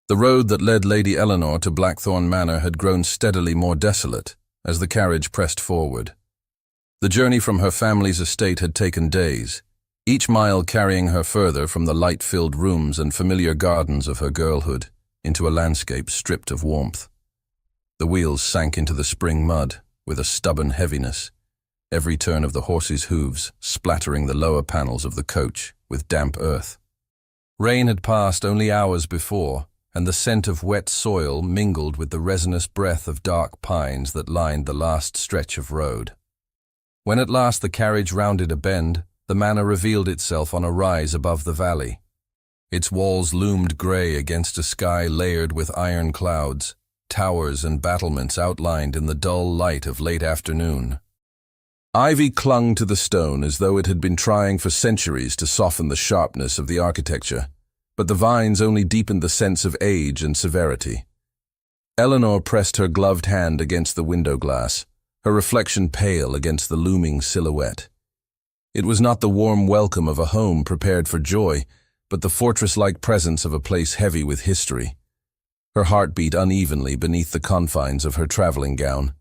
The road that led Lady Eleanor to Blackthorn Manor had grown steadily more desolate as the carriage pressed forward. The journey from her family's estate had taken days, each mile carrying her further from the light-filled rooms and familiar gardens of her girlhood into a landscape stripped of warmth. The wheels sank into the spring mud with a stubborn heaviness, every turn of the horse's hooves splattering the lower panels of the coach with damp earth. Rain had passed only hours before, and the scent of wet soil mingled with the resinous breath of dark pines that lined the last stretch of road. When at last the carriage rounded a bend, the manor revealed itself on a rise above the valley. Its walls loomed grey against a sky layered with iron clouds, towers and battlements outlined in the dull light of late afternoon. Ivy clung to the stone as though it had been trying for centuries to soften the sharpness of the architecture, but the vines only deepened the sense of age and severity. Eleanor pressed her gloved hand against the window glass, her reflection pale against the looming silhouette. It was not the warm welcome of a home prepared for joy, but the fortress-like presence of a place heavy with history. Her heart beat unevenly beneath the confines of her traveling gown.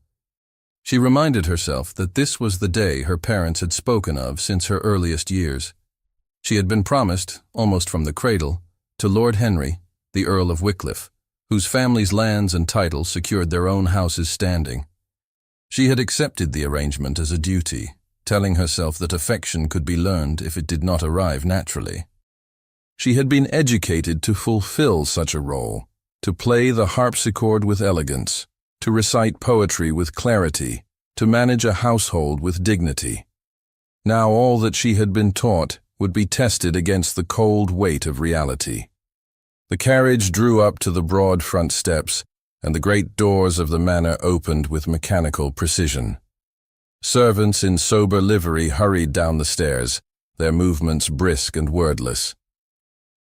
She reminded herself that this was the day her parents had spoken of since her earliest years. She had been promised, almost from the cradle, to Lord Henry, the Earl of Wycliffe, whose family's lands and titles secured their own house's standing. She had accepted the arrangement as a duty, telling herself that affection could be learned if it did not arrive naturally. She had been educated to fulfill such a role, to play the harpsichord with elegance, to recite poetry with clarity, to manage a household with dignity. Now all that she had been taught would be tested against the cold weight of reality. The carriage drew up to the broad front steps, and the great doors of the manor opened with mechanical precision. Servants in sober livery hurried down the stairs, their movements brisk and wordless.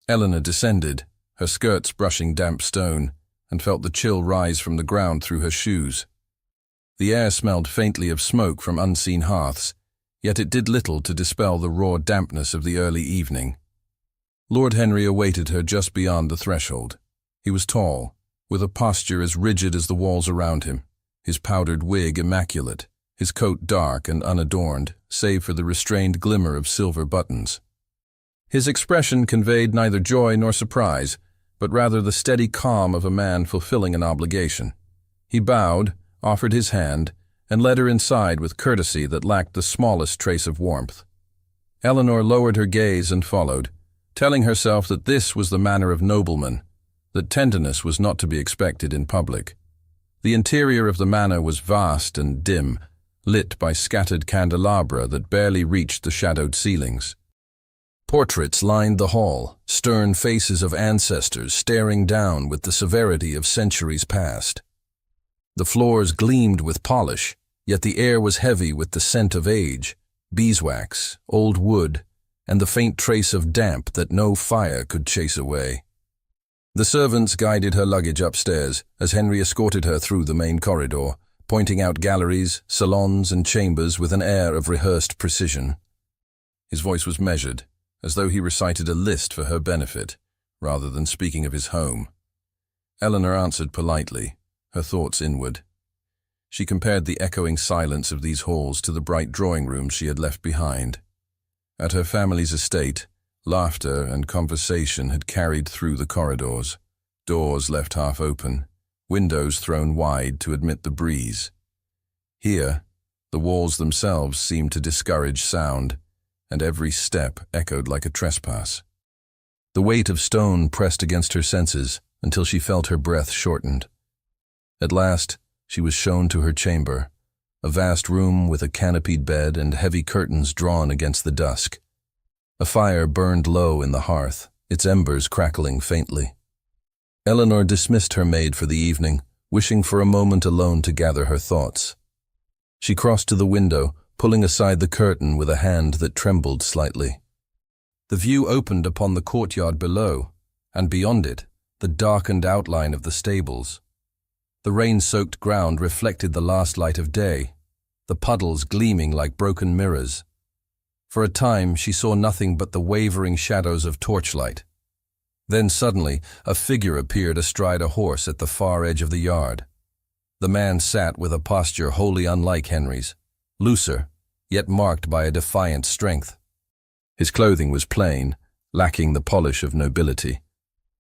Eleanor descended, her skirts brushing damp stone, and felt the chill rise from the ground through her shoes. The air smelled faintly of smoke from unseen hearths, yet it did little to dispel the raw dampness of the early evening. Lord Henry awaited her just beyond the threshold. He was tall, with a posture as rigid as the walls around him, his powdered wig immaculate, his coat dark and unadorned, save for the restrained glimmer of silver buttons. His expression conveyed neither joy nor surprise, but rather the steady calm of a man fulfilling an obligation. He bowed, offered his hand, and led her inside with courtesy that lacked the smallest trace of warmth. Eleanor lowered her gaze and followed, telling herself that this was the manner of noblemen, that tenderness was not to be expected in public. The interior of the manor was vast and dim, lit by scattered candelabra that barely reached the shadowed ceilings. Portraits lined the hall, stern faces of ancestors staring down with the severity of centuries past. The floors gleamed with polish, yet the air was heavy with the scent of age, beeswax, old wood, and the faint trace of damp that no fire could chase away. The servants guided her luggage upstairs as Henry escorted her through the main corridor, pointing out galleries, salons, and chambers with an air of rehearsed precision. His voice was measured, as though he recited a list for her benefit, rather than speaking of his home. Eleanor answered politely, her thoughts inward. She compared the echoing silence of these halls to the bright drawing rooms she had left behind. At her family's estate, laughter and conversation had carried through the corridors, doors left half open, windows thrown wide to admit the breeze. Here, the walls themselves seemed to discourage sound, and every step echoed like a trespass. The weight of stone pressed against her senses until she felt her breath shortened. At last, she was shown to her chamber, a vast room with a canopied bed and heavy curtains drawn against the dusk. A fire burned low in the hearth, its embers crackling faintly. Eleanor dismissed her maid for the evening, wishing for a moment alone to gather her thoughts. She crossed to the window, pulling aside the curtain with a hand that trembled slightly. The view opened upon the courtyard below, and beyond it, the darkened outline of the stables. The rain-soaked ground reflected the last light of day, the puddles gleaming like broken mirrors. For a time she saw nothing but the wavering shadows of torchlight. Then suddenly, a figure appeared astride a horse at the far edge of the yard. The man sat with a posture wholly unlike Henry's, looser, yet marked by a defiant strength. His clothing was plain, lacking the polish of nobility,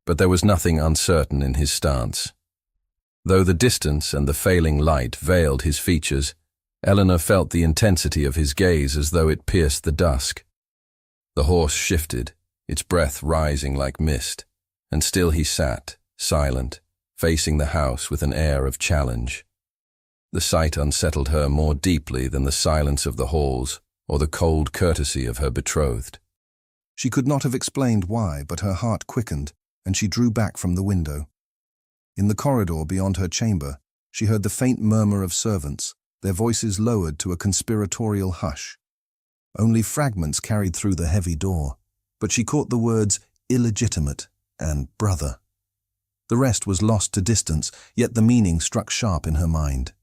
but there was nothing uncertain in his stance. Though the distance and the failing light veiled his features, Eleanor felt the intensity of his gaze as though it pierced the dusk. The horse shifted, its breath rising like mist, and still he sat, silent, facing the house with an air of challenge. The sight unsettled her more deeply than the silence of the halls or the cold courtesy of her betrothed. She could not have explained why, but her heart quickened, and she drew back from the window. In the corridor beyond her chamber, she heard the faint murmur of servants, their voices lowered to a conspiratorial hush. Only fragments carried through the heavy door, but she caught the words illegitimate and brother. The rest was lost to distance, yet the meaning struck sharp in her mind.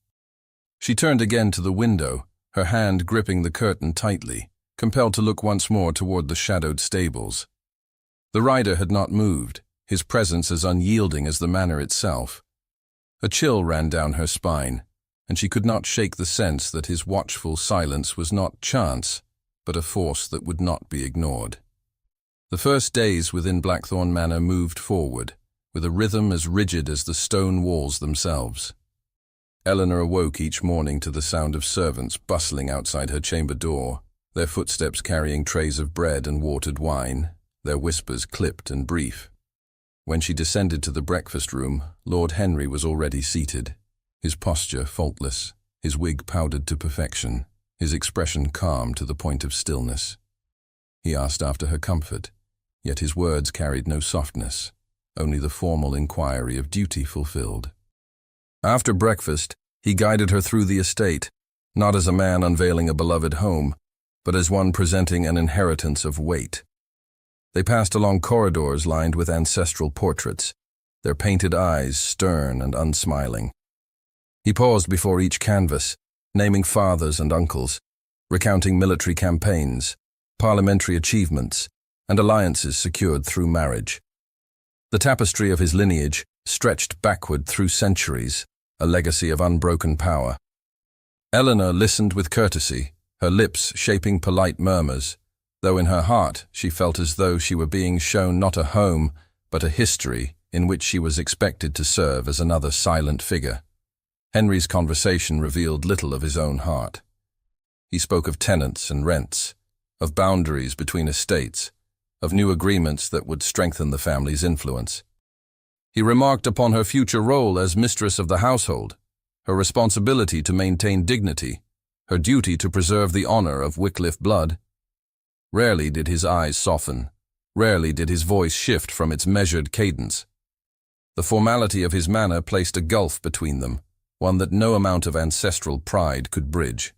She turned again to the window, her hand gripping the curtain tightly, compelled to look once more toward the shadowed stables. The rider had not moved, his presence as unyielding as the manor itself. A chill ran down her spine, and she could not shake the sense that his watchful silence was not chance, but a force that would not be ignored. The first days within Blackthorn Manor moved forward, with a rhythm as rigid as the stone walls themselves. Eleanor awoke each morning to the sound of servants bustling outside her chamber door, their footsteps carrying trays of bread and watered wine, their whispers clipped and brief. When she descended to the breakfast room, Lord Henry was already seated, his posture faultless, his wig powdered to perfection, his expression calm to the point of stillness. He asked after her comfort, yet his words carried no softness, only the formal inquiry of duty fulfilled. After breakfast, he guided her through the estate, not as a man unveiling a beloved home, but as one presenting an inheritance of weight. They passed along corridors lined with ancestral portraits, their painted eyes stern and unsmiling. He paused before each canvas, naming fathers and uncles, recounting military campaigns, parliamentary achievements, and alliances secured through marriage. The tapestry of his lineage stretched backward through centuries, a legacy of unbroken power. Eleanor listened with courtesy, her lips shaping polite murmurs, though in her heart she felt as though she were being shown not a home, but a history in which she was expected to serve as another silent figure. Henry's conversation revealed little of his own heart. He spoke of tenants and rents, of boundaries between estates, of new agreements that would strengthen the family's influence. He remarked upon her future role as mistress of the household, her responsibility to maintain dignity, her duty to preserve the honor of Wycliffe blood. Rarely did his eyes soften, rarely did his voice shift from its measured cadence. The formality of his manner placed a gulf between them, one that no amount of ancestral pride could bridge.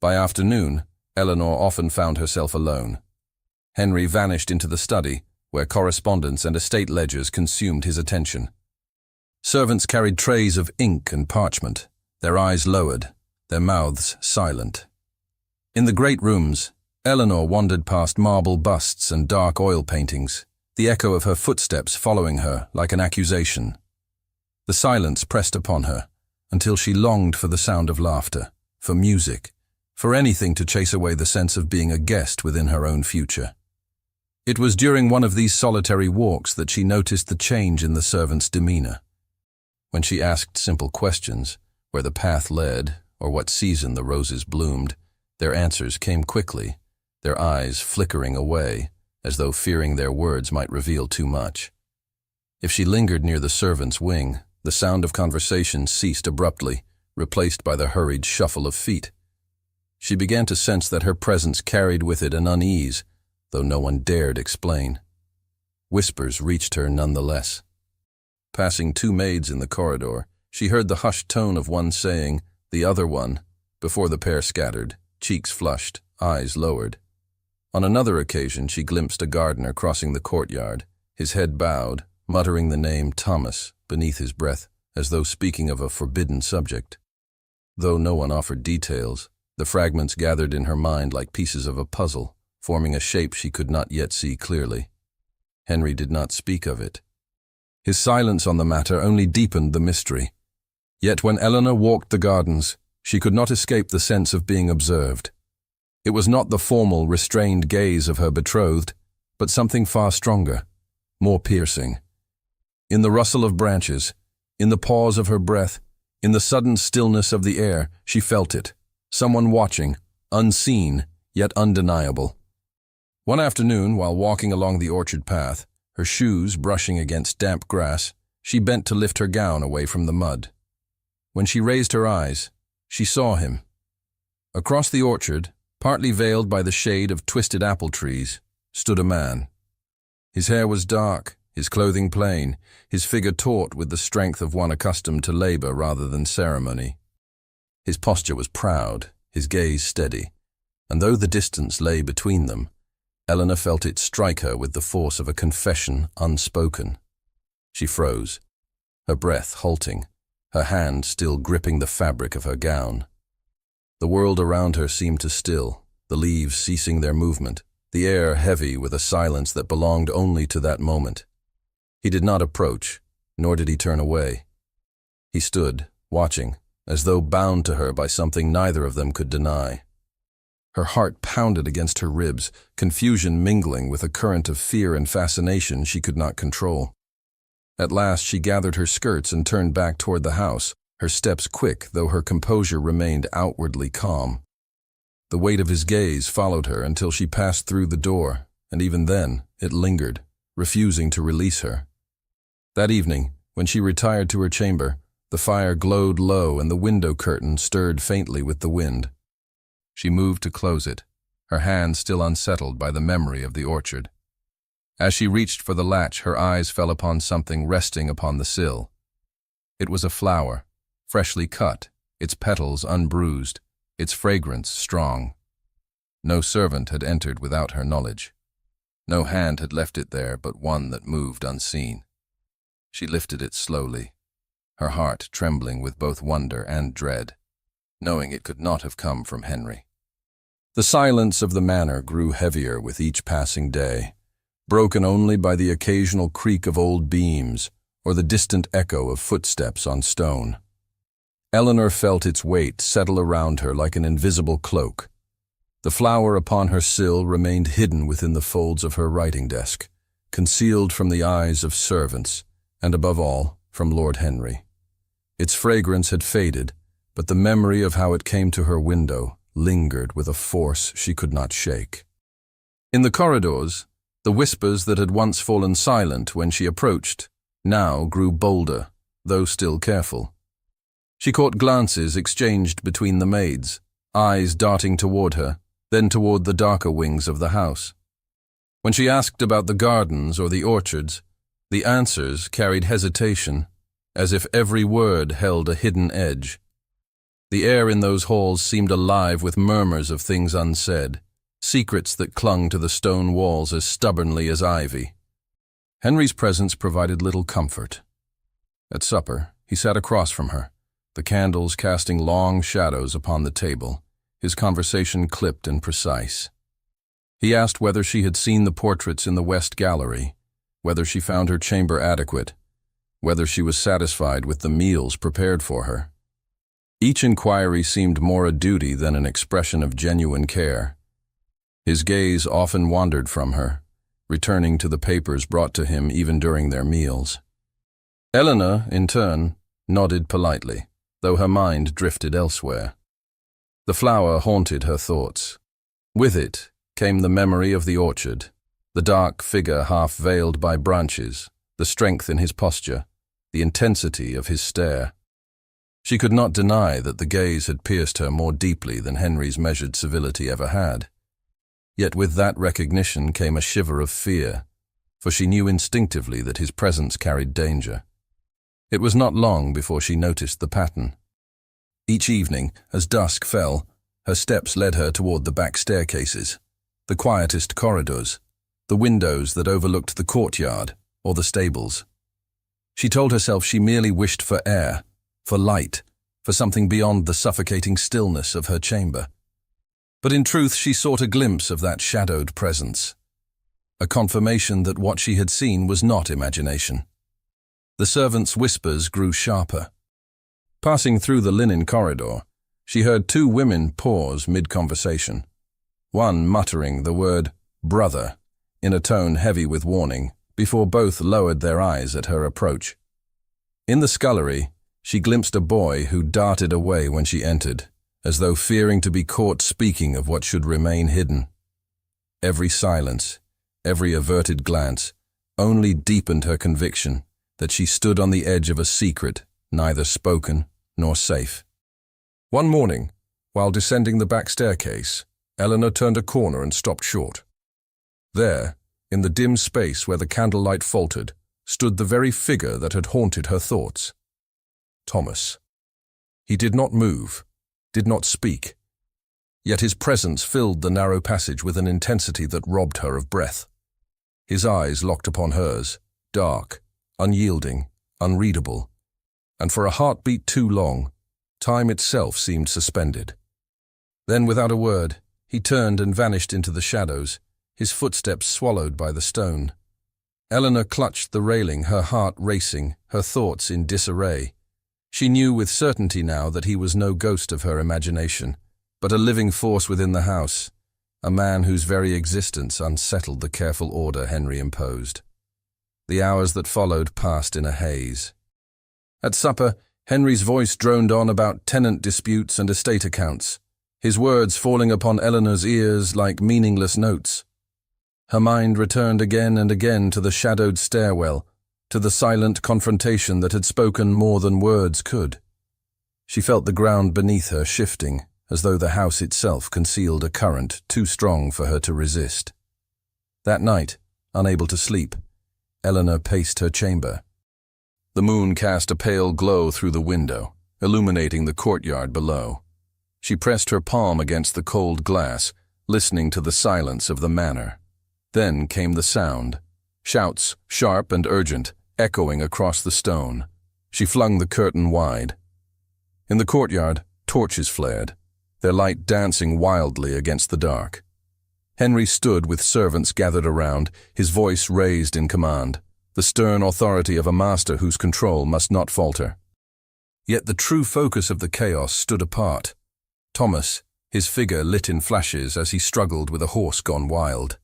By afternoon, Eleanor often found herself alone. Henry vanished into the study, where correspondence and estate ledgers consumed his attention. Servants carried trays of ink and parchment, their eyes lowered, their mouths silent. In the great rooms, Eleanor wandered past marble busts and dark oil paintings, the echo of her footsteps following her like an accusation. The silence pressed upon her, until she longed for the sound of laughter, for music, for anything to chase away the sense of being a guest within her own future. It was during one of these solitary walks that she noticed the change in the servant's demeanor. When she asked simple questions, where the path led or what season the roses bloomed, their answers came quickly, their eyes flickering away, as though fearing their words might reveal too much. If she lingered near the servant's wing, the sound of conversation ceased abruptly, replaced by the hurried shuffle of feet. She began to sense that her presence carried with it an unease, though no one dared explain. Whispers reached her nonetheless. Passing two maids in the corridor, she heard the hushed tone of one saying, "The other one," before the pair scattered, cheeks flushed, eyes lowered. On another occasion she glimpsed a gardener crossing the courtyard, his head bowed, muttering the name Thomas beneath his breath, as though speaking of a forbidden subject. Though no one offered details, the fragments gathered in her mind like pieces of a puzzle, forming a shape she could not yet see clearly. Henry did not speak of it. His silence on the matter only deepened the mystery. Yet when Eleanor walked the gardens, she could not escape the sense of being observed. It was not the formal, restrained gaze of her betrothed, but something far stronger, more piercing. In the rustle of branches, in the pause of her breath, in the sudden stillness of the air, she felt it. Someone watching, unseen, yet undeniable. One afternoon, while walking along the orchard path, her shoes brushing against damp grass, she bent to lift her gown away from the mud. When she raised her eyes, she saw him. Across the orchard, partly veiled by the shade of twisted apple trees, stood a man. His hair was dark, his clothing plain, his figure taut with the strength of one accustomed to labor rather than ceremony. His posture was proud, his gaze steady, and though the distance lay between them, Eleanor felt it strike her with the force of a confession unspoken. She froze, her breath halting, her hand still gripping the fabric of her gown. The world around her seemed to still, the leaves ceasing their movement, the air heavy with a silence that belonged only to that moment. He did not approach, nor did he turn away. He stood, watching, as though bound to her by something neither of them could deny. Her heart pounded against her ribs, confusion mingling with a current of fear and fascination she could not control. At last she gathered her skirts and turned back toward the house, her steps quick, though her composure remained outwardly calm. The weight of his gaze followed her until she passed through the door, and even then it lingered, refusing to release her. That evening, when she retired to her chamber, the fire glowed low and the window curtain stirred faintly with the wind. She moved to close it, her hand still unsettled by the memory of the orchard. As she reached for the latch, her eyes fell upon something resting upon the sill. It was a flower, freshly cut, its petals unbruised, its fragrance strong. No servant had entered without her knowledge. No hand had left it there but one that moved unseen. She lifted it slowly, her heart trembling with both wonder and dread, knowing it could not have come from Henry. The silence of the manor grew heavier with each passing day, broken only by the occasional creak of old beams or the distant echo of footsteps on stone. Eleanor felt its weight settle around her like an invisible cloak. The flower upon her sill remained hidden within the folds of her writing desk, concealed from the eyes of servants, and above all, from Lord Henry. Its fragrance had faded, but the memory of how it came to her window lingered with a force she could not shake. In the corridors, the whispers that had once fallen silent when she approached now grew bolder, though still careful. She caught glances exchanged between the maids, eyes darting toward her, then toward the darker wings of the house. When she asked about the gardens or the orchards, the answers carried hesitation, as if every word held a hidden edge. The air in those halls seemed alive with murmurs of things unsaid, secrets that clung to the stone walls as stubbornly as ivy. Henry's presence provided little comfort. At supper, he sat across from her, the candles casting long shadows upon the table, his conversation clipped and precise. He asked whether she had seen the portraits in the West Gallery, whether she found her chamber adequate, whether she was satisfied with the meals prepared for her. Each inquiry seemed more a duty than an expression of genuine care. His gaze often wandered from her, returning to the papers brought to him even during their meals. Eleanor, in turn, nodded politely, though her mind drifted elsewhere. The flower haunted her thoughts. With it came the memory of the orchard, the dark figure half veiled by branches, the strength in his posture, the intensity of his stare. She could not deny that the gaze had pierced her more deeply than Henry's measured civility ever had. Yet with that recognition came a shiver of fear, for she knew instinctively that his presence carried danger. It was not long before she noticed the pattern. Each evening, as dusk fell, her steps led her toward the back staircases, the quietest corridors, the windows that overlooked the courtyard or the stables. She told herself she merely wished for air, for light, for something beyond the suffocating stillness of her chamber. But in truth she sought a glimpse of that shadowed presence. a confirmation that what she had seen was not imagination. The servant's whispers grew sharper. Passing through the linen corridor, she heard two women pause mid-conversation, one muttering the word "brother" in a tone heavy with warning, before both lowered their eyes at her approach. In the scullery, she glimpsed a boy who darted away when she entered, as though fearing to be caught speaking of what should remain hidden. Every silence, every averted glance, only deepened her conviction that she stood on the edge of a secret neither spoken nor safe. One morning, while descending the back staircase, Eleanor turned a corner and stopped short. There, in the dim space where the candlelight faltered, stood the very figure that had haunted her thoughts. Thomas. He did not move, did not speak, yet his presence filled the narrow passage with an intensity that robbed her of breath. His eyes locked upon hers, dark, unyielding, unreadable, and for a heartbeat too long, time itself seemed suspended. Then, without a word, he turned and vanished into the shadows, his footsteps swallowed by the stone. Eleanor clutched the railing, her heart racing, her thoughts in disarray. She knew with certainty now that he was no ghost of her imagination, but a living force within the house, a man whose very existence unsettled the careful order Henry imposed. The hours that followed passed in a haze. At supper, Henry's voice droned on about tenant disputes and estate accounts, his words falling upon Eleanor's ears like meaningless notes. Her mind returned again and again to the shadowed stairwell, to the silent confrontation that had spoken more than words could. She felt the ground beneath her shifting, as though the house itself concealed a current too strong for her to resist. That night, unable to sleep, Eleanor paced her chamber. The moon cast a pale glow through the window, illuminating the courtyard below. She pressed her palm against the cold glass, listening to the silence of the manor. Then came the sound, shouts, sharp and urgent, echoing across the stone. She flung the curtain wide. In the courtyard, torches flared, their light dancing wildly against the dark. Henry stood with servants gathered around, his voice raised in command, the stern authority of a master whose control must not falter. Yet the true focus of the chaos stood apart. Thomas, his figure lit in flashes as he struggled with a horse gone wild.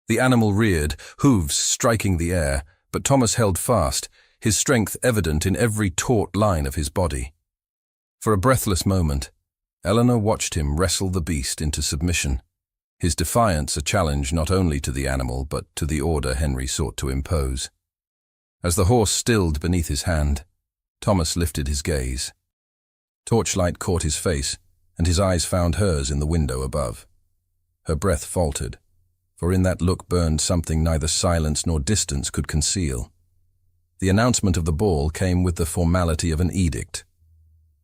The animal reared, hooves striking the air, but Thomas held fast, his strength evident in every taut line of his body. For a breathless moment, Eleanor watched him wrestle the beast into submission, his defiance a challenge not only to the animal but to the order Henry sought to impose. As the horse stilled beneath his hand, Thomas lifted his gaze. Torchlight caught his face, and his eyes found hers in the window above. Her breath faltered, for in that look burned something neither silence nor distance could conceal. The announcement of the ball came with the formality of an edict.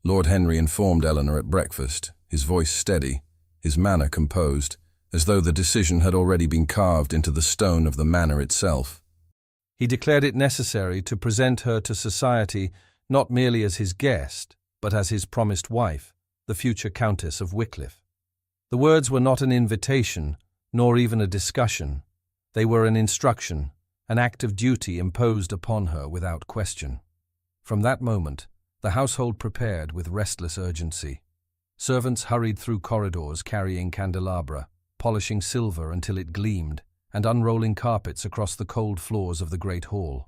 Lord Henry informed Eleanor at breakfast, his voice steady, his manner composed, as though the decision had already been carved into the stone of the manor itself. He declared it necessary to present her to society not merely as his guest, but as his promised wife, the future Countess of Wycliffe. The words were not an invitation, nor even a discussion. They were an instruction, an act of duty imposed upon her without question. From that moment, the household prepared with restless urgency. Servants hurried through corridors carrying candelabra, polishing silver until it gleamed, and unrolling carpets across the cold floors of the great hall.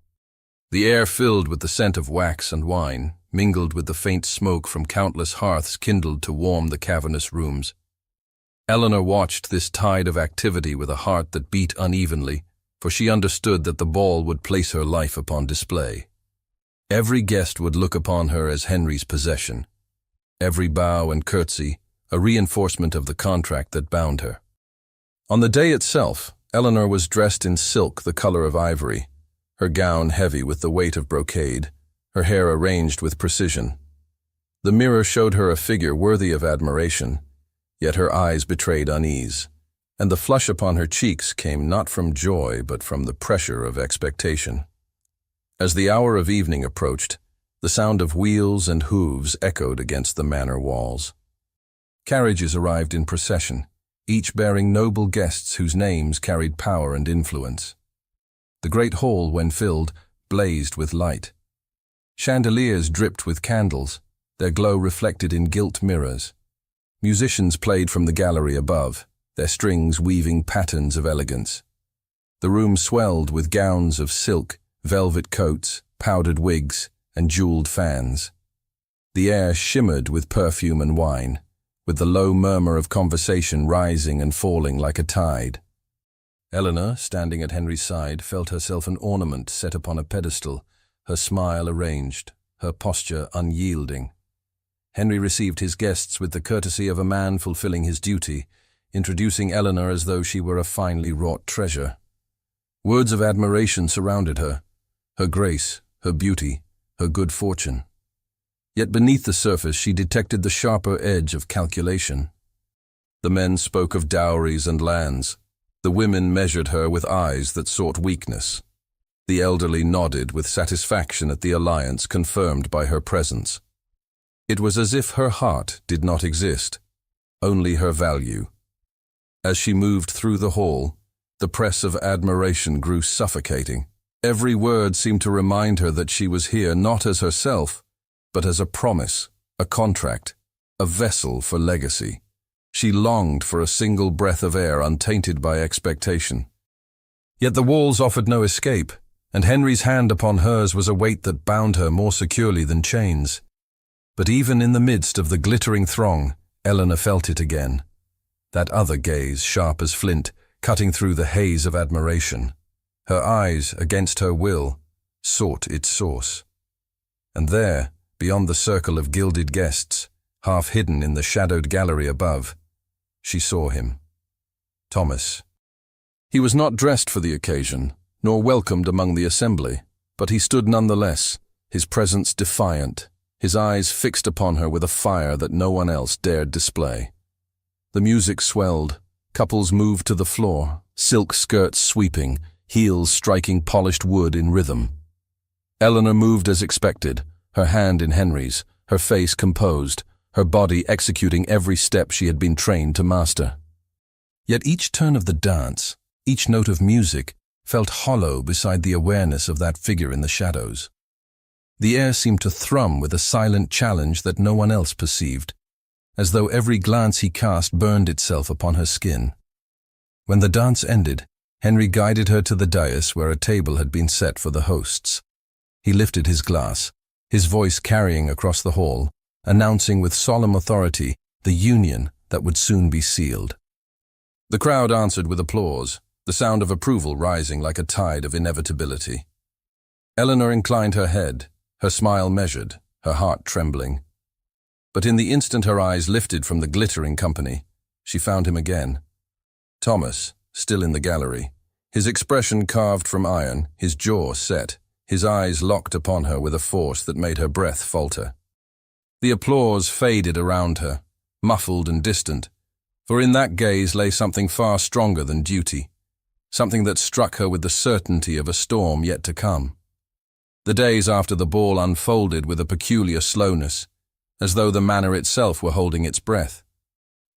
The air filled with the scent of wax and wine, mingled with the faint smoke from countless hearths kindled to warm the cavernous rooms. Eleanor watched this tide of activity with a heart that beat unevenly, for she understood that the ball would place her life upon display. Every guest would look upon her as Henry's possession. Every bow and curtsy, a reinforcement of the contract that bound her. On the day itself, Eleanor was dressed in silk the color of ivory, her gown heavy with the weight of brocade, her hair arranged with precision. The mirror showed her a figure worthy of admiration, yet her eyes betrayed unease, and the flush upon her cheeks came not from joy but from the pressure of expectation. As the hour of evening approached, the sound of wheels and hooves echoed against the manor walls. Carriages arrived in procession, each bearing noble guests whose names carried power and influence. The great hall, when filled, blazed with light. Chandeliers dripped with candles, their glow reflected in gilt mirrors. Musicians played from the gallery above, their strings weaving patterns of elegance. The room swelled with gowns of silk, velvet coats, powdered wigs, and jeweled fans. The air shimmered with perfume and wine, with the low murmur of conversation rising and falling like a tide. Eleanor, standing at Henry's side, felt herself an ornament set upon a pedestal, her smile arranged, her posture unyielding. Henry received his guests with the courtesy of a man fulfilling his duty, introducing Eleanor as though she were a finely wrought treasure. Words of admiration surrounded her grace, her beauty, her good fortune. Yet beneath the surface she detected the sharper edge of calculation. The men spoke of dowries and lands. The women measured her with eyes that sought weakness. The elderly nodded with satisfaction at the alliance confirmed by her presence. It was as if her heart did not exist, only her value. As she moved through the hall, the press of admiration grew suffocating. Every word seemed to remind her that she was here not as herself, but as a promise, a contract, a vessel for legacy. She longed for a single breath of air untainted by expectation. Yet the walls offered no escape, and Henry's hand upon hers was a weight that bound her more securely than chains. But even in the midst of the glittering throng, Eleanor felt it again. That other gaze, sharp as flint, cutting through the haze of admiration. Her eyes, against her will, sought its source. And there, beyond the circle of gilded guests, half hidden in the shadowed gallery above, she saw him. Thomas. He was not dressed for the occasion, nor welcomed among the assembly, but he stood nonetheless, his presence defiant, his eyes fixed upon her with a fire that no one else dared display. The music swelled, couples moved to the floor, silk skirts sweeping, heels striking polished wood in rhythm. Eleanor moved as expected, her hand in Henry's, her face composed, her body executing every step she had been trained to master. Yet each turn of the dance, each note of music, felt hollow beside the awareness of that figure in the shadows. The air seemed to thrum with a silent challenge that no one else perceived, as though every glance he cast burned itself upon her skin. When the dance ended, Henry guided her to the dais where a table had been set for the hosts. He lifted his glass, his voice carrying across the hall, announcing with solemn authority the union that would soon be sealed. The crowd answered with applause, the sound of approval rising like a tide of inevitability. Eleanor inclined her head, her smile measured, her heart trembling. But in the instant her eyes lifted from the glittering company, she found him again. Thomas, still in the gallery, his expression carved from iron, his jaw set, his eyes locked upon her with a force that made her breath falter. The applause faded around her, muffled and distant, for in that gaze lay something far stronger than duty, something that struck her with the certainty of a storm yet to come. The days after the ball unfolded with a peculiar slowness, as though the manor itself were holding its breath.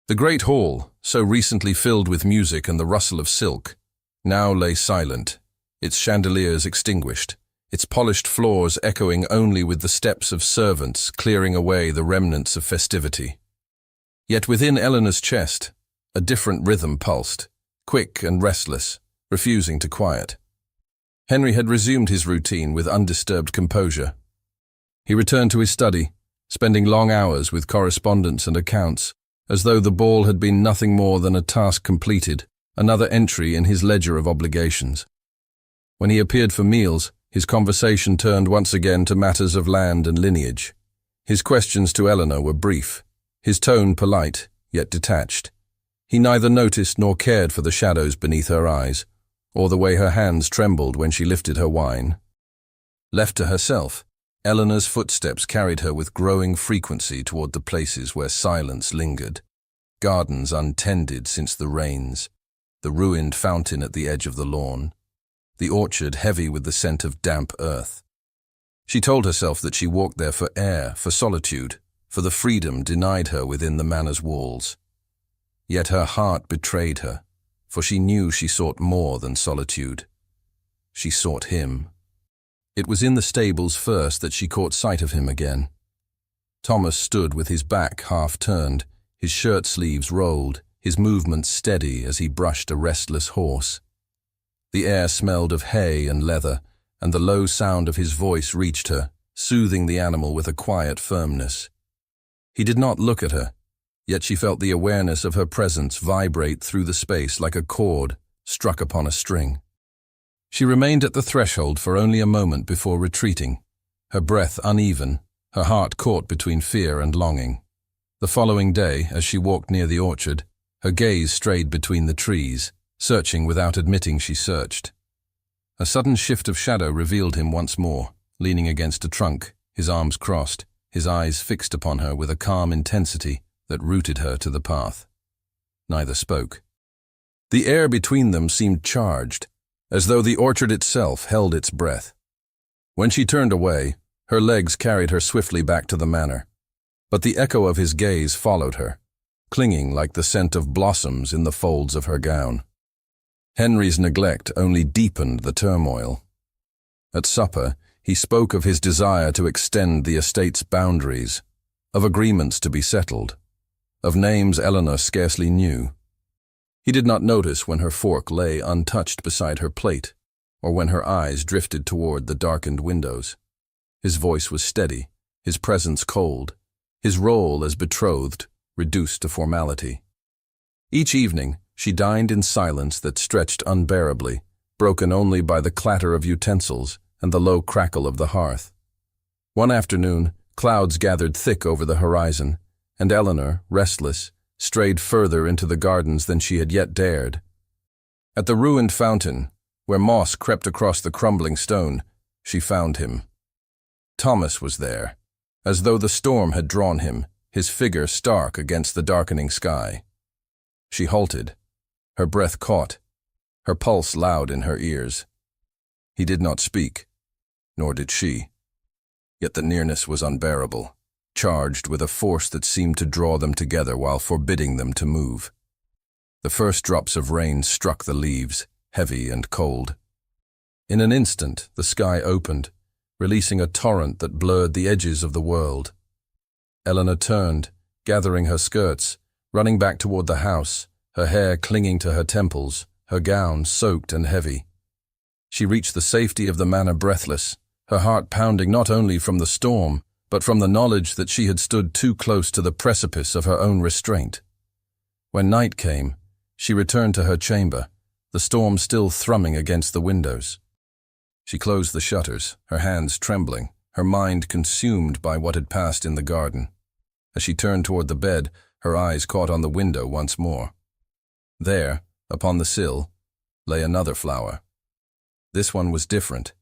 The great hall, so recently filled with music and the rustle of silk, now lay silent, its chandeliers extinguished, its polished floors echoing only with the steps of servants clearing away the remnants of festivity. Yet within Eleanor's chest, a different rhythm pulsed, quick and restless, refusing to quiet. Henry had resumed his routine with undisturbed composure. He returned to his study, spending long hours with correspondence and accounts, as though the ball had been nothing more than a task completed, another entry in his ledger of obligations. When he appeared for meals, his conversation turned once again to matters of land and lineage. His questions to Eleanor were brief, his tone polite, yet detached. He neither noticed nor cared for the shadows beneath her eyes, or the way her hands trembled when she lifted her wine. Left to herself, Eleanor's footsteps carried her with growing frequency toward the places where silence lingered, gardens untended since the rains, the ruined fountain at the edge of the lawn, the orchard heavy with the scent of damp earth. She told herself that she walked there for air, for solitude, for the freedom denied her within the manor's walls. Yet her heart betrayed her, for she knew she sought more than solitude. She sought him. It was in the stables first that she caught sight of him again. Thomas stood with his back half turned, his shirt sleeves rolled, his movements steady as he brushed a restless horse. The air smelled of hay and leather, and the low sound of his voice reached her, soothing the animal with a quiet firmness. He did not look at her, yet she felt the awareness of her presence vibrate through the space like a chord struck upon a string. She remained at the threshold for only a moment before retreating, her breath uneven, her heart caught between fear and longing. The following day, as she walked near the orchard, her gaze strayed between the trees, searching without admitting she searched. A sudden shift of shadow revealed him once more, leaning against a trunk, his arms crossed, his eyes fixed upon her with a calm intensity that rooted her to the path. Neither spoke. The air between them seemed charged, as though the orchard itself held its breath. When she turned away, her legs carried her swiftly back to the manor, but the echo of his gaze followed her, clinging like the scent of blossoms in the folds of her gown. Henry's neglect only deepened the turmoil. At supper, he spoke of his desire to extend the estate's boundaries, of agreements to be settled, of names Eleanor scarcely knew. He did not notice when her fork lay untouched beside her plate, or when her eyes drifted toward the darkened windows. His voice was steady, his presence cold, his role as betrothed reduced to formality. Each evening, she dined in silence that stretched unbearably, broken only by the clatter of utensils and the low crackle of the hearth. One afternoon, clouds gathered thick over the horizon, and Eleanor, restless, strayed further into the gardens than she had yet dared. At the ruined fountain, where moss crept across the crumbling stone, she found him. Thomas was there, as though the storm had drawn him, his figure stark against the darkening sky. She halted, her breath caught, her pulse loud in her ears. He did not speak, nor did she. Yet the nearness was unbearable, charged with a force that seemed to draw them together while forbidding them to move. The first drops of rain struck the leaves, heavy and cold. In an instant, the sky opened, releasing a torrent that blurred the edges of the world. Eleanor turned, gathering her skirts, running back toward the house, her hair clinging to her temples, her gown soaked and heavy. She reached the safety of the manor breathless, her heart pounding not only from the storm, but from the knowledge that she had stood too close to the precipice of her own restraint. When night came, she returned to her chamber, the storm still thrumming against the windows. She closed the shutters, her hands trembling, her mind consumed by what had passed in the garden. As she turned toward the bed, her eyes caught on the window once more. There, upon the sill, lay another flower. This one was different.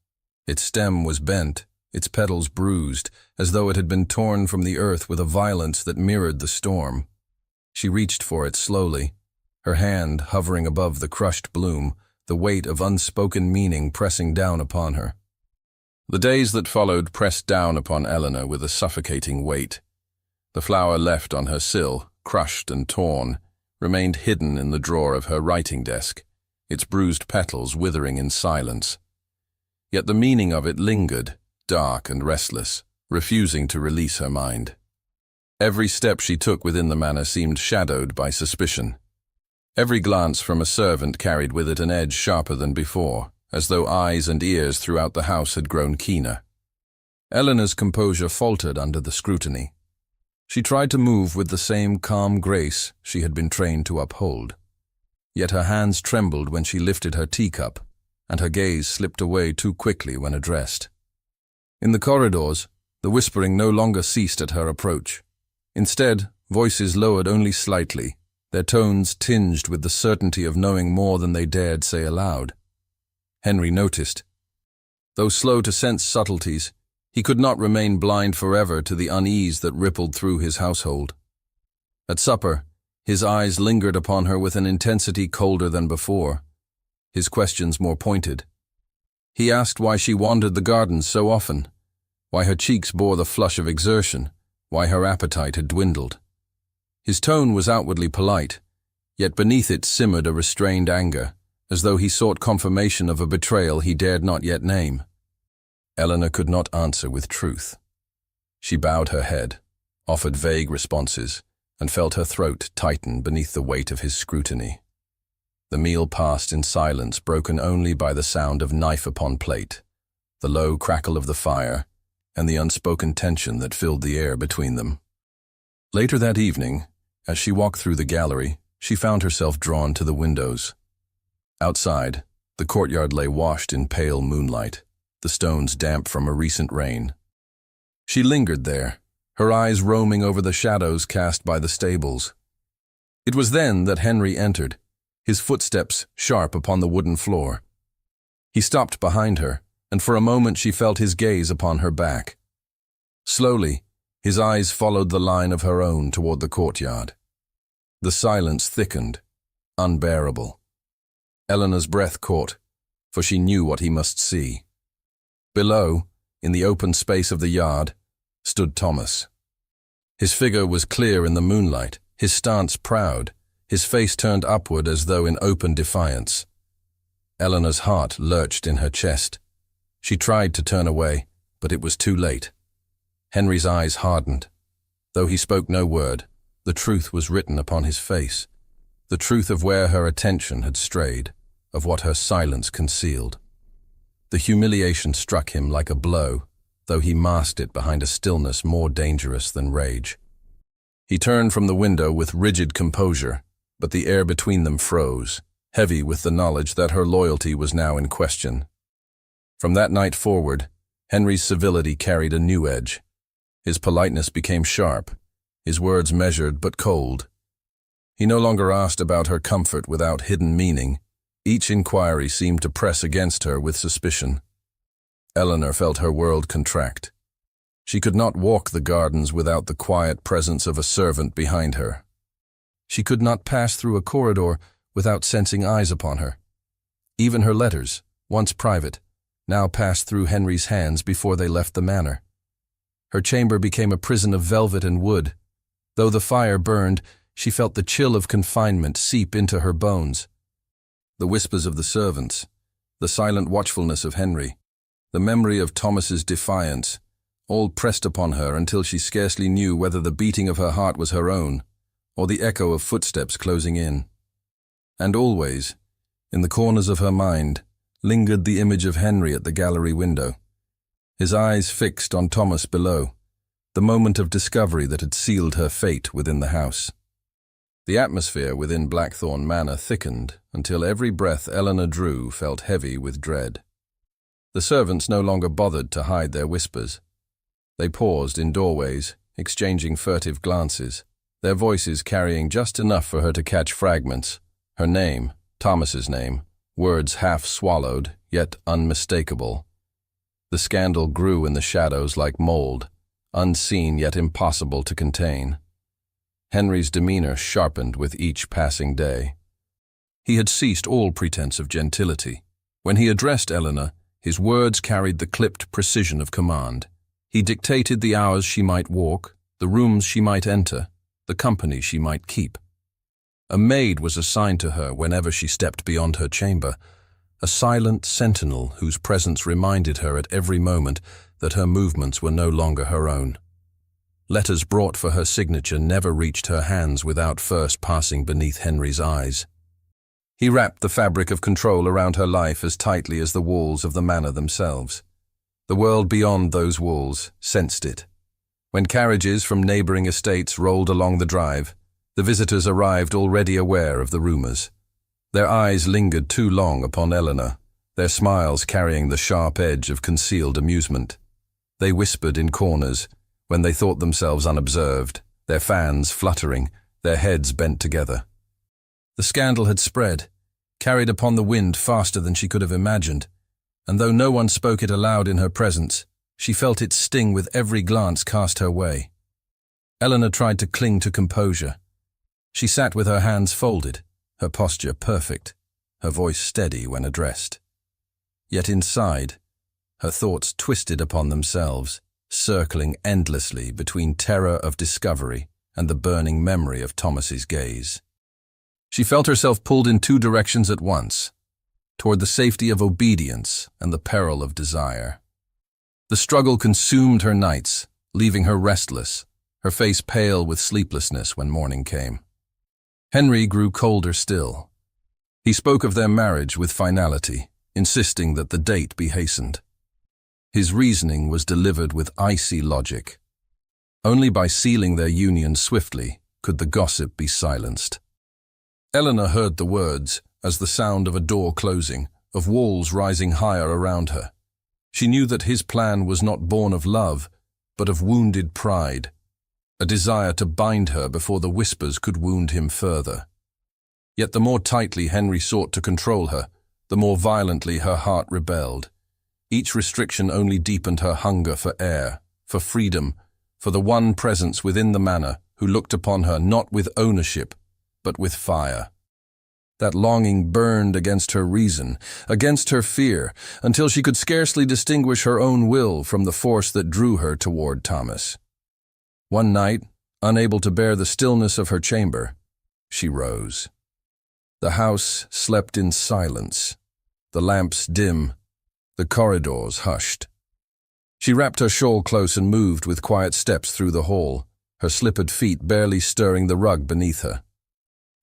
Its stem was bent, its petals bruised, as though it had been torn from the earth with a violence that mirrored the storm. She reached for it slowly, her hand hovering above the crushed bloom, the weight of unspoken meaning pressing down upon her. The days that followed pressed down upon Eleanor with a suffocating weight. The flower left on her sill, crushed and torn, remained hidden in the drawer of her writing desk, its bruised petals withering in silence. Yet the meaning of it lingered, dark and restless, refusing to release her mind. Every step she took within the manor seemed shadowed by suspicion. Every glance from a servant carried with it an edge sharper than before, as though eyes and ears throughout the house had grown keener. Eleanor's composure faltered under the scrutiny. She tried to move with the same calm grace she had been trained to uphold. Yet her hands trembled when she lifted her teacup, and her gaze slipped away too quickly when addressed. In the corridors, the whispering no longer ceased at her approach. Instead, voices lowered only slightly, their tones tinged with the certainty of knowing more than they dared say aloud. Henry noticed. Though slow to sense subtleties, he could not remain blind forever to the unease that rippled through his household. At supper, his eyes lingered upon her with an intensity colder than before, his questions more pointed. He asked why she wandered the gardens so often, why her cheeks bore the flush of exertion, why her appetite had dwindled. His tone was outwardly polite, yet beneath it simmered a restrained anger, as though he sought confirmation of a betrayal he dared not yet name. Eleanor could not answer with truth. She bowed her head, offered vague responses, and felt her throat tighten beneath the weight of his scrutiny. The meal passed in silence, broken only by the sound of knife upon plate, the low crackle of the fire, and the unspoken tension that filled the air between them. Later that evening, as she walked through the gallery, she found herself drawn to the windows. Outside, the courtyard lay washed in pale moonlight, the stones damp from a recent rain. She lingered there, her eyes roaming over the shadows cast by the stables. It was then that Henry entered, his footsteps sharp upon the wooden floor. He stopped behind her, and for a moment she felt his gaze upon her back. Slowly, his eyes followed the line of her own toward the courtyard. The silence thickened, unbearable. Eleanor's breath caught, for she knew what he must see. Below, in the open space of the yard, stood Thomas. His figure was clear in the moonlight, his stance proud, his face turned upward as though in open defiance. Eleanor's heart lurched in her chest. She tried to turn away, but it was too late. Henry's eyes hardened. Though he spoke no word, the truth was written upon his face, the truth of where her attention had strayed, of what her silence concealed. The humiliation struck him like a blow, though he masked it behind a stillness more dangerous than rage. He turned from the window with rigid composure, but the air between them froze, heavy with the knowledge that her loyalty was now in question. From that night forward, Henry's civility carried a new edge. His politeness became sharp, his words measured but cold. He no longer asked about her comfort without hidden meaning. Each inquiry seemed to press against her with suspicion. Eleanor felt her world contract. She could not walk the gardens without the quiet presence of a servant behind her. She could not pass through a corridor without sensing eyes upon her. Even her letters, once private, now passed through Henry's hands before they left the manor. Her chamber became a prison of velvet and wood. Though the fire burned, she felt the chill of confinement seep into her bones. The whispers of the servants, the silent watchfulness of Henry, the memory of Thomas's defiance, all pressed upon her until she scarcely knew whether the beating of her heart was her own, or the echo of footsteps closing in. And always, in the corners of her mind, lingered the image of Henry at the gallery window, his eyes fixed on Thomas below, the moment of discovery that had sealed her fate within the house. The atmosphere within Blackthorn Manor thickened until every breath Eleanor drew felt heavy with dread. The servants no longer bothered to hide their whispers. They paused in doorways, exchanging furtive glances, their voices carrying just enough for her to catch fragments. Her name, Thomas's name, words half swallowed, yet unmistakable. The scandal grew in the shadows like mold, unseen yet impossible to contain. Henry's demeanor sharpened with each passing day. He had ceased all pretense of gentility. When he addressed Eleanor, his words carried the clipped precision of command. He dictated the hours she might walk, the rooms she might enter, the company she might keep. A maid was assigned to her whenever she stepped beyond her chamber, a silent sentinel whose presence reminded her at every moment that her movements were no longer her own. Letters brought for her signature never reached her hands without first passing beneath Henry's eyes. He wrapped the fabric of control around her life as tightly as the walls of the manor themselves. The world beyond those walls sensed it. When carriages from neighboring estates rolled along the drive, the visitors arrived already aware of the rumors. Their eyes lingered too long upon Eleanor, their smiles carrying the sharp edge of concealed amusement. They whispered in corners when they thought themselves unobserved, their fans fluttering, their heads bent together. The scandal had spread, carried upon the wind faster than she could have imagined, and though no one spoke it aloud in her presence, she felt its sting with every glance cast her way. Eleanor tried to cling to composure. She sat with her hands folded, her posture perfect, her voice steady when addressed. Yet inside, her thoughts twisted upon themselves, circling endlessly between terror of discovery and the burning memory of Thomas's gaze. She felt herself pulled in two directions at once, toward the safety of obedience and the peril of desire. The struggle consumed her nights, leaving her restless, her face pale with sleeplessness when morning came. Henry grew colder still. He spoke of their marriage with finality, insisting that the date be hastened. His reasoning was delivered with icy logic. Only by sealing their union swiftly could the gossip be silenced. Eleanor heard the words as the sound of a door closing, of walls rising higher around her. She knew that his plan was not born of love, but of wounded pride, a desire to bind her before the whispers could wound him further. Yet the more tightly Henry sought to control her, the more violently her heart rebelled. Each restriction only deepened her hunger for air, for freedom, for the one presence within the manor who looked upon her not with ownership, but with fire. That longing burned against her reason, against her fear, until she could scarcely distinguish her own will from the force that drew her toward Thomas. One night, unable to bear the stillness of her chamber, she rose. The house slept in silence, the lamps dim, the corridors hushed. She wrapped her shawl close and moved with quiet steps through the hall, her slippered feet barely stirring the rug beneath her.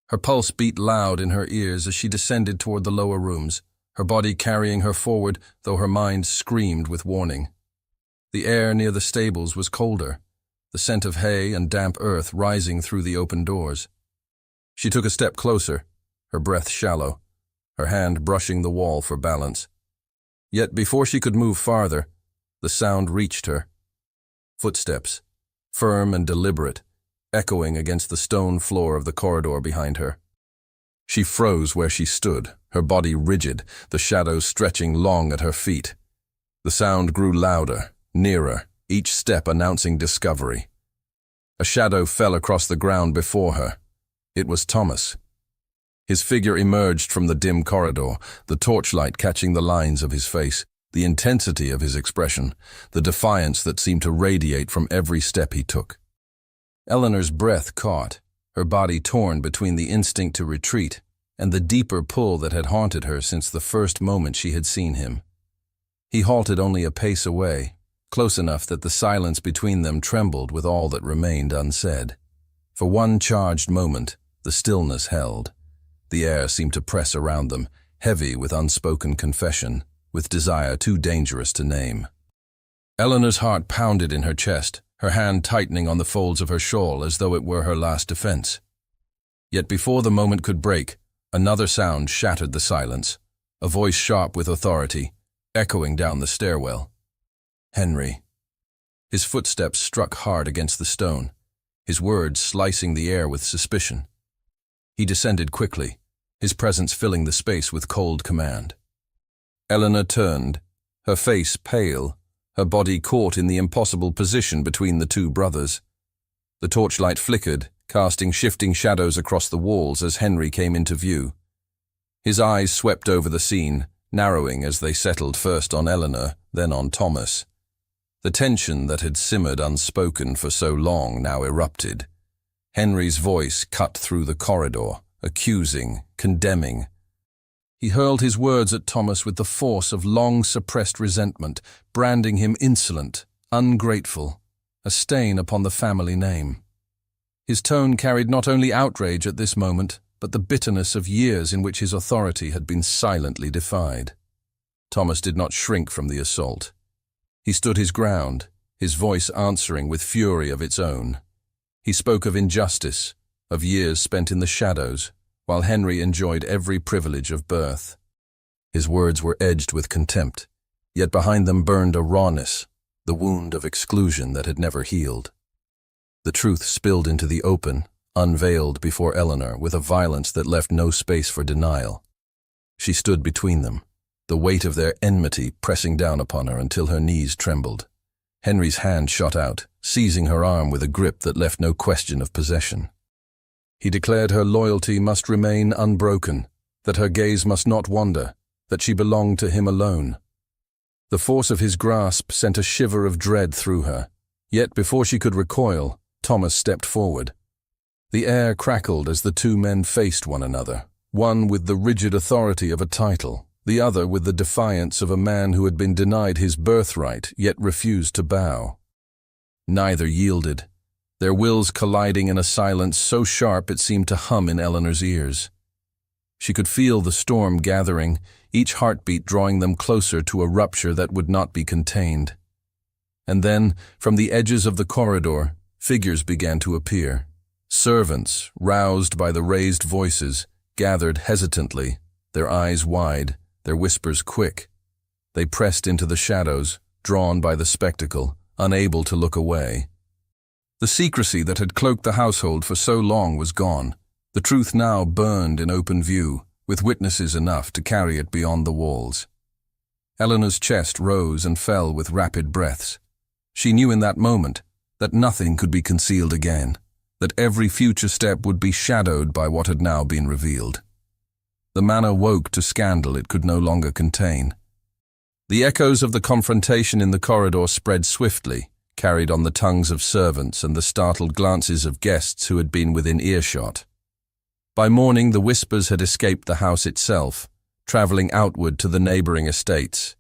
Her pulse beat loud in her ears as she descended toward the lower rooms, her body carrying her forward, though her mind screamed with warning. The air near the stables was colder, the scent of hay and damp earth rising through the open doors. She took a step closer, her breath shallow, her hand brushing the wall for balance. Yet before she could move farther, the sound reached her. Footsteps, firm and deliberate, echoing against the stone floor of the corridor behind her. She froze where she stood, her body rigid, the shadows stretching long at her feet. The sound grew louder, nearer, each step announcing discovery. A shadow fell across the ground before her. It was Thomas. His figure emerged from the dim corridor, the torchlight catching the lines of his face, the intensity of his expression, the defiance that seemed to radiate from every step he took. Eleanor's breath caught, her body torn between the instinct to retreat and the deeper pull that had haunted her since the first moment she had seen him. He halted only a pace away, close enough that the silence between them trembled with all that remained unsaid. For one charged moment, the stillness held. The air seemed to press around them, heavy with unspoken confession, with desire too dangerous to name. Eleanor's heart pounded in her chest, her hand tightening on the folds of her shawl as though it were her last defense. Yet before the moment could break, another sound shattered the silence, a voice sharp with authority, echoing down the stairwell. Henry. His footsteps struck hard against the stone, his words slicing the air with suspicion. He descended quickly, his presence filling the space with cold command. Eleanor turned, her face pale, her body caught in the impossible position between the two brothers. The torchlight flickered, casting shifting shadows across the walls as Henry came into view. His eyes swept over the scene, narrowing as they settled first on Eleanor, then on Thomas. The tension that had simmered unspoken for so long now erupted. Henry's voice cut through the corridor, accusing, condemning. He hurled his words at Thomas with the force of long-suppressed resentment, branding him insolent, ungrateful, a stain upon the family name. His tone carried not only outrage at this moment, but the bitterness of years in which his authority had been silently defied. Thomas did not shrink from the assault. He stood his ground, his voice answering with fury of its own. He spoke of injustice, of years spent in the shadows, while Henry enjoyed every privilege of birth. His words were edged with contempt, yet behind them burned a rawness, the wound of exclusion that had never healed. The truth spilled into the open, unveiled before Eleanor with a violence that left no space for denial. She stood between them, the weight of their enmity pressing down upon her until her knees trembled. Henry's hand shot out, seizing her arm with a grip that left no question of possession. He declared her loyalty must remain unbroken, that her gaze must not wander, that she belonged to him alone. The force of his grasp sent a shiver of dread through her, yet before she could recoil, Thomas stepped forward. The air crackled as the two men faced one another, one with the rigid authority of a title, the other with the defiance of a man who had been denied his birthright yet refused to bow. Neither yielded, their wills colliding in a silence so sharp it seemed to hum in Eleanor's ears. She could feel the storm gathering, each heartbeat drawing them closer to a rupture that would not be contained. And then, from the edges of the corridor, figures began to appear. Servants, roused by the raised voices, gathered hesitantly, their eyes wide, their whispers quick. They pressed into the shadows, drawn by the spectacle, unable to look away. The secrecy that had cloaked the household for so long was gone. The truth now burned in open view, with witnesses enough to carry it beyond the walls. Eleanor's chest rose and fell with rapid breaths. She knew in that moment that nothing could be concealed again, that every future step would be shadowed by what had now been revealed. The manor woke to scandal it could no longer contain. The echoes of the confrontation in the corridor spread swiftly, carried on the tongues of servants and the startled glances of guests who had been within earshot. By morning, the whispers had escaped the house itself, traveling outward to the neighboring estates.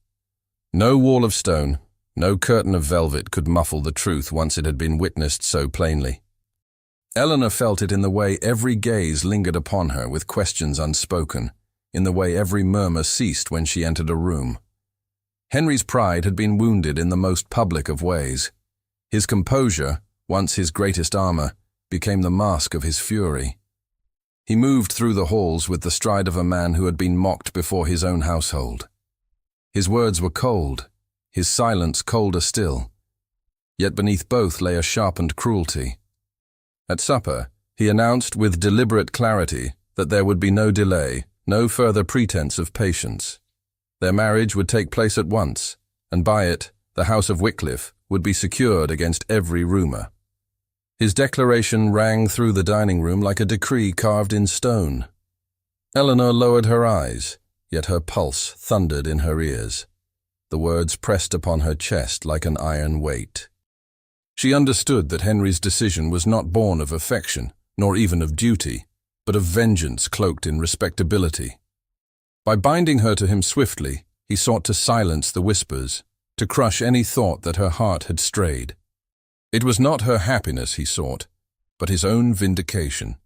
No wall of stone, no curtain of velvet could muffle the truth once it had been witnessed so plainly. Eleanor felt it in the way every gaze lingered upon her with questions unspoken, in the way every murmur ceased when she entered a room. Henry's pride had been wounded in the most public of ways. His composure, once his greatest armor, became the mask of his fury. He moved through the halls with the stride of a man who had been mocked before his own household. His words were cold, his silence colder still, yet beneath both lay a sharpened cruelty. At supper, he announced with deliberate clarity that there would be no delay, no further pretense of patience. Their marriage would take place at once, and by it, the house of Wycliffe would be secured against every rumor. His declaration rang through the dining room like a decree carved in stone. Eleanor lowered her eyes, yet her pulse thundered in her ears. The words pressed upon her chest like an iron weight. She understood that Henry's decision was not born of affection, nor even of duty, but of vengeance cloaked in respectability. By binding her to him swiftly, he sought to silence the whispers, to crush any thought that her heart had strayed. It was not her happiness he sought, but his own vindication.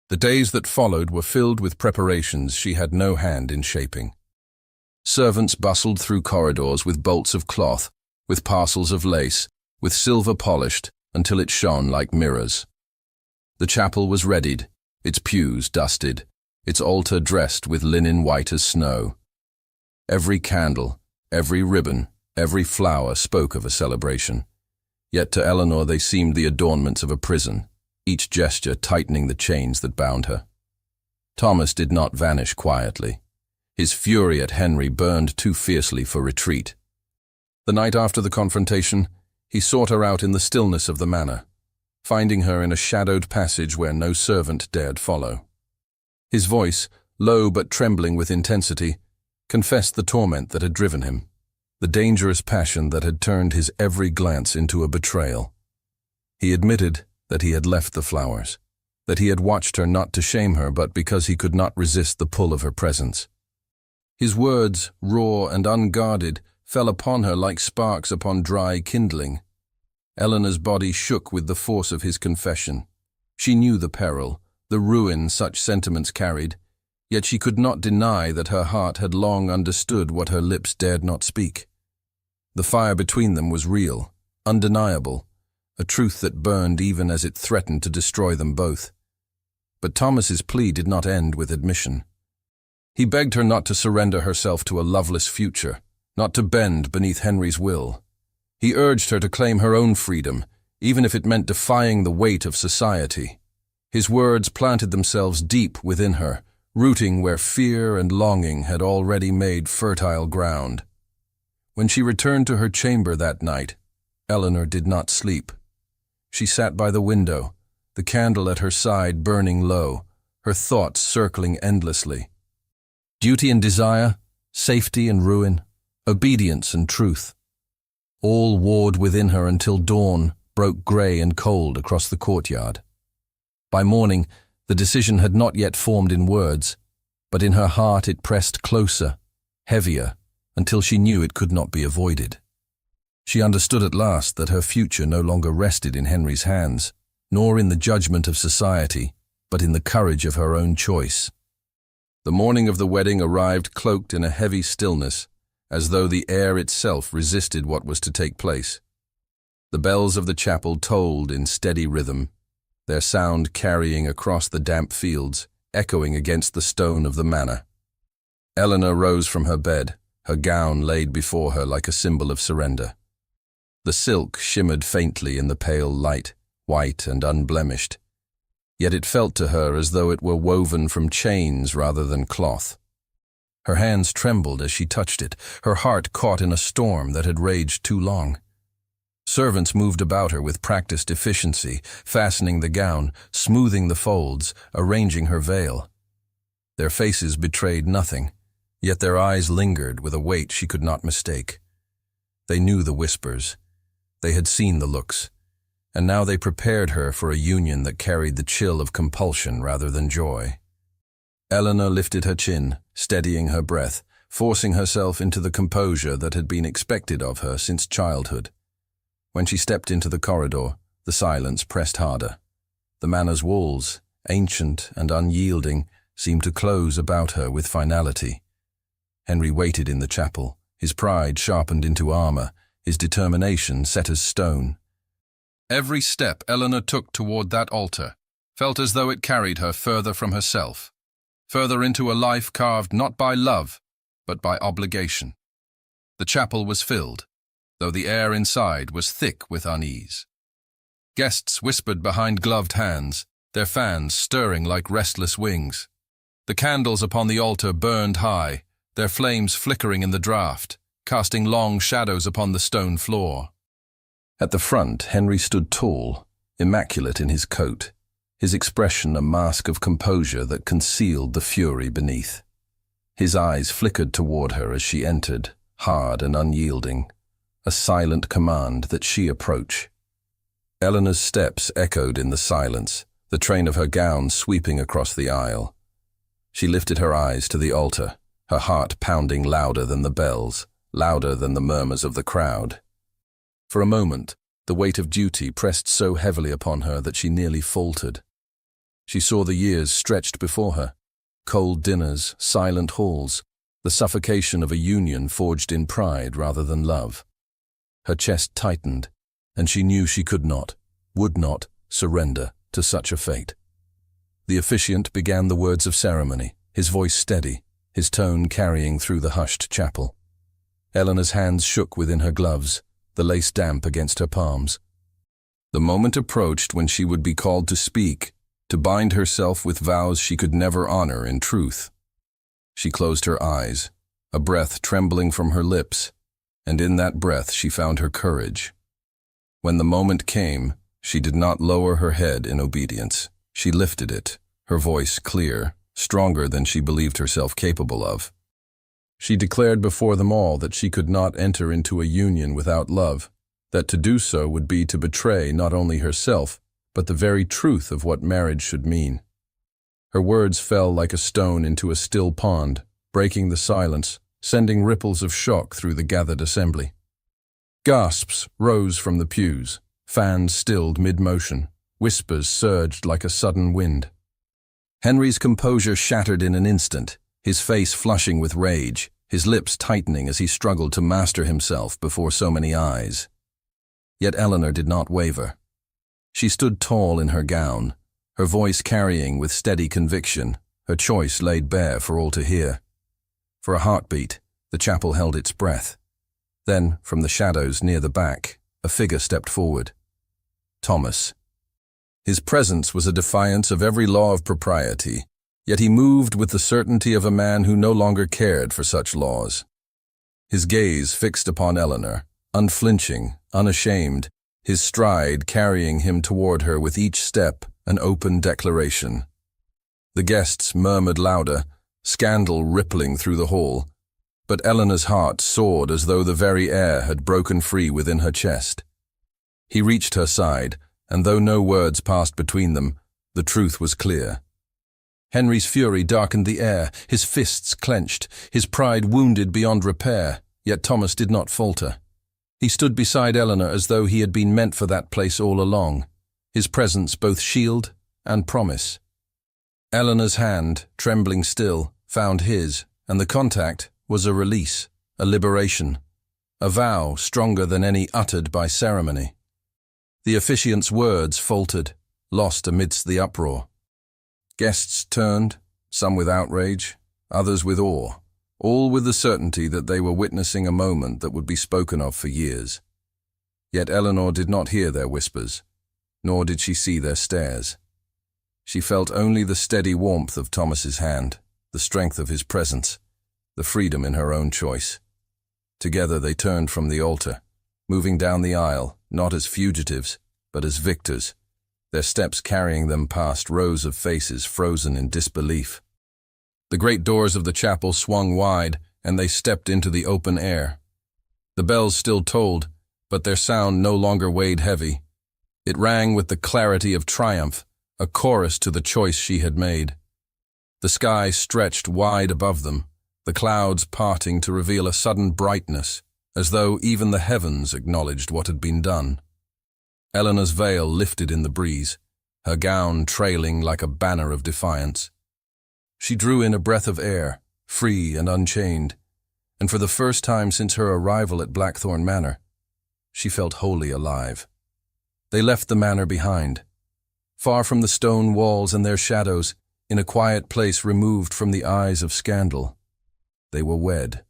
The days that followed were filled with preparations she had no hand in shaping. Servants bustled through corridors with bolts of cloth, with parcels of lace, with silver polished until it shone like mirrors. The chapel was readied, its pews dusted, its altar dressed with linen white as snow. Every candle, every ribbon, every flower spoke of a celebration. Yet to Eleanor they seemed the adornments of a prison, each gesture tightening the chains that bound her. Thomas did not vanish quietly. His fury at Henry burned too fiercely for retreat. The night after the confrontation, he sought her out in the stillness of the manor, finding her in a shadowed passage where no servant dared follow. His voice, low but trembling with intensity, confessed the torment that had driven him, the dangerous passion that had turned his every glance into a betrayal. He admitted that he had left the flowers, that he had watched her not to shame her but because he could not resist the pull of her presence. His words, raw and unguarded, fell upon her like sparks upon dry kindling. Eleanor's body shook with the force of his confession. She knew the peril, the ruin such sentiments carried, yet she could not deny that her heart had long understood what her lips dared not speak. The fire between them was real, undeniable, a truth that burned even as it threatened to destroy them both. But Thomas's plea did not end with admission. He begged her not to surrender herself to a loveless future, not to bend beneath Henry's will. He urged her to claim her own freedom, even if it meant defying the weight of society. His words planted themselves deep within her, rooting where fear and longing had already made fertile ground. When she returned to her chamber that night, Eleanor did not sleep. She sat by the window, the candle at her side burning low, her thoughts circling endlessly. Duty and desire, safety and ruin, obedience and truth. All warred within her until dawn broke grey and cold across the courtyard. By morning, the decision had not yet formed in words, but in her heart it pressed closer, heavier, until she knew it could not be avoided. She understood at last that her future no longer rested in Henry's hands, nor in the judgment of society, but in the courage of her own choice. The morning of the wedding arrived cloaked in a heavy stillness, as though the air itself resisted what was to take place. The bells of the chapel tolled in steady rhythm, their sound carrying across the damp fields, echoing against the stone of the manor. Eleanor rose from her bed, her gown laid before her like a symbol of surrender. The silk shimmered faintly in the pale light, white and unblemished, yet it felt to her as though it were woven from chains rather than cloth. Her hands trembled as she touched it, her heart caught in a storm that had raged too long. Servants moved about her with practiced efficiency, fastening the gown, smoothing the folds, arranging her veil. Their faces betrayed nothing, yet their eyes lingered with a weight she could not mistake. They knew the whispers. They had seen the looks, and now they prepared her for a union that carried the chill of compulsion rather than joy. Eleanor lifted her chin, steadying her breath, forcing herself into the composure that had been expected of her since childhood. When she stepped into the corridor, the silence pressed harder. The manor's walls, ancient and unyielding, seemed to close about her with finality. Henry waited in the chapel, his pride sharpened into armor, his determination set as stone. Every step Eleanor took toward that altar felt as though it carried her further from herself, further into a life carved not by love, but by obligation. The chapel was filled, though the air inside was thick with unease. Guests whispered behind gloved hands, their fans stirring like restless wings. The candles upon the altar burned high, their flames flickering in the draught, casting long shadows upon the stone floor. At the front, Henry stood tall, immaculate in his coat, his expression a mask of composure that concealed the fury beneath. His eyes flickered toward her as she entered, hard and unyielding, a silent command that she approach. Eleanor's steps echoed in the silence, the train of her gown sweeping across the aisle. She lifted her eyes to the altar, her heart pounding louder than the bells, louder than the murmurs of the crowd. For a moment, the weight of duty pressed so heavily upon her that she nearly faltered. She saw the years stretched before her, cold dinners, silent halls, the suffocation of a union forged in pride rather than love. Her chest tightened, and she knew she could not, would not, surrender to such a fate. The officiant began the words of ceremony, his voice steady, his tone carrying through the hushed chapel. Eleanor's hands shook within her gloves, the lace damp against her palms. The moment approached when she would be called to speak, to bind herself with vows she could never honor in truth. She closed her eyes, a breath trembling from her lips, and in that breath she found her courage. When the moment came, she did not lower her head in obedience. She lifted it, her voice clear, stronger than she believed herself capable of. She declared before them all that she could not enter into a union without love, that to do so would be to betray not only herself, but the very truth of what marriage should mean. Her words fell like a stone into a still pond, breaking the silence, sending ripples of shock through the gathered assembly. Gasps rose from the pews, fans stilled mid-motion, whispers surged like a sudden wind. Henry's composure shattered in an instant, his face flushing with rage, his lips tightening as he struggled to master himself before so many eyes. Yet Eleanor did not waver. She stood tall in her gown, her voice carrying with steady conviction, her choice laid bare for all to hear. For a heartbeat, the chapel held its breath. Then, from the shadows near the back, a figure stepped forward. Thomas. His presence was a defiance of every law of propriety, yet he moved with the certainty of a man who no longer cared for such laws. His gaze fixed upon Eleanor, unflinching, unashamed, his stride carrying him toward her with each step an open declaration. The guests murmured louder, scandal rippling through the hall, but Eleanor's heart soared as though the very air had broken free within her chest. He reached her side, and though no words passed between them, The truth was clear. Henry's fury darkened the air, his fists clenched, his pride wounded beyond repair, yet Thomas did not falter. He stood beside Eleanor as though he had been meant for that place all along, his presence both shield and promise. Eleanor's hand, trembling still, found his, and the contact was a release, a liberation, a vow stronger than any uttered by ceremony. The officiant's words faltered, lost amidst the uproar. Guests turned, some with outrage, others with awe, all with the certainty that they were witnessing a moment that would be spoken of for years. Yet Eleanor did not hear their whispers, nor did she see their stares. She felt only the steady warmth of Thomas's hand, the strength of his presence, the freedom in her own choice. Together they turned from the altar, moving down the aisle, not as fugitives, but as victors, their steps carrying them past rows of faces frozen in disbelief. The great doors of the chapel swung wide, and they stepped into the open air. The bells still tolled, but their sound no longer weighed heavy. It rang with the clarity of triumph, a chorus to the choice she had made. The sky stretched wide above them, the clouds parting to reveal a sudden brightness, as though even the heavens acknowledged what had been done. Eleanor's veil lifted in the breeze, her gown trailing like a banner of defiance. She drew in a breath of air, free and unchained, and for the first time since her arrival at Blackthorn Manor, she felt wholly alive. They left the manor behind, far from the stone walls and their shadows, in a quiet place removed from the eyes of scandal. They were wed.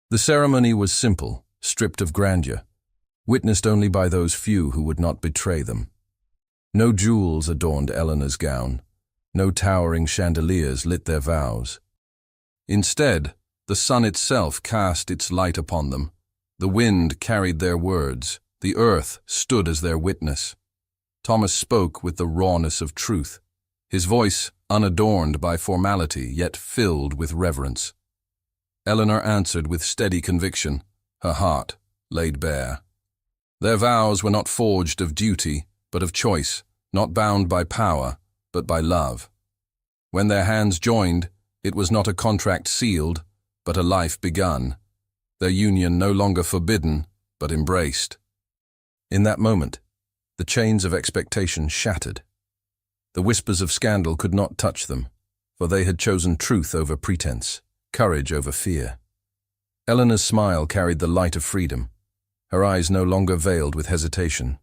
The ceremony was simple, stripped of grandeur, witnessed only by those few who would not betray them. No jewels adorned Eleanor's gown, no towering chandeliers lit their vows. Instead, the sun itself cast its light upon them, the wind carried their words, the earth stood as their witness. Thomas spoke with the rawness of truth, his voice unadorned by formality, yet filled with reverence. Eleanor answered with steady conviction, her heart laid bare. Their vows were not forged of duty, but of choice, not bound by power, but by love. When their hands joined, it was not a contract sealed, but a life begun, their union no longer forbidden, but embraced. In that moment, the chains of expectation shattered. The whispers of scandal could not touch them, for they had chosen truth over pretense, courage over fear. Eleanor's smile carried the light of freedom, her eyes no longer veiled with hesitation.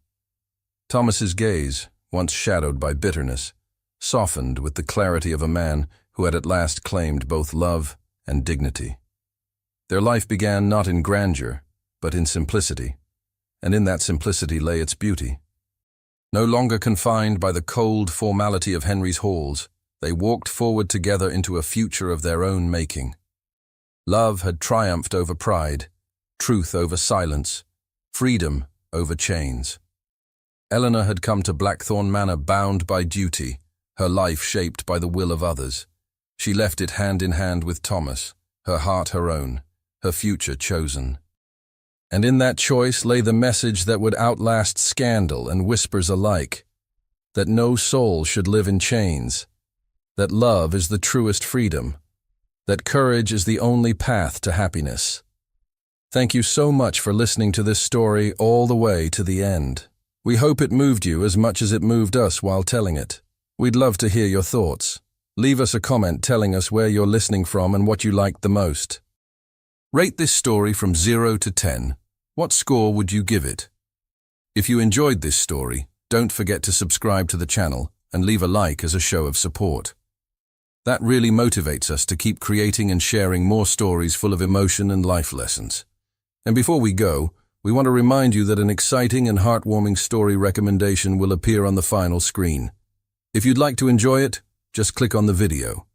Thomas's gaze, once shadowed by bitterness, softened with the clarity of a man who had at last claimed both love and dignity. Their life began not in grandeur, but in simplicity, and in that simplicity lay its beauty. No longer confined by the cold formality of Henry's halls, they walked forward together into a future of their own making. Love had triumphed over pride, truth over silence, freedom over chains. Eleanor had come to Blackthorn Manor bound by duty, her life shaped by the will of others. She left it hand in hand with Thomas, her heart her own, her future chosen. And in that choice lay the message that would outlast scandal and whispers alike, that no soul should live in chains, that love is the truest freedom, that courage is the only path to happiness. Thank you so much for listening to this story all the way to the end. We hope it moved you as much as it moved us while telling it. We'd love to hear your thoughts. Leave us a comment telling us where you're listening from and what you liked the most. Rate this story from 0 to 10. What score would you give it? If you enjoyed this story, don't forget to subscribe to the channel and leave a like as a show of support. That really motivates us to keep creating and sharing more stories full of emotion and life lessons. And before we go, we want to remind you that an exciting and heartwarming story recommendation will appear on the final screen. If you'd like to enjoy it, just click on the video.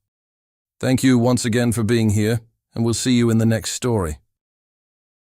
Thank you once again for being here, and we'll see you in the next story.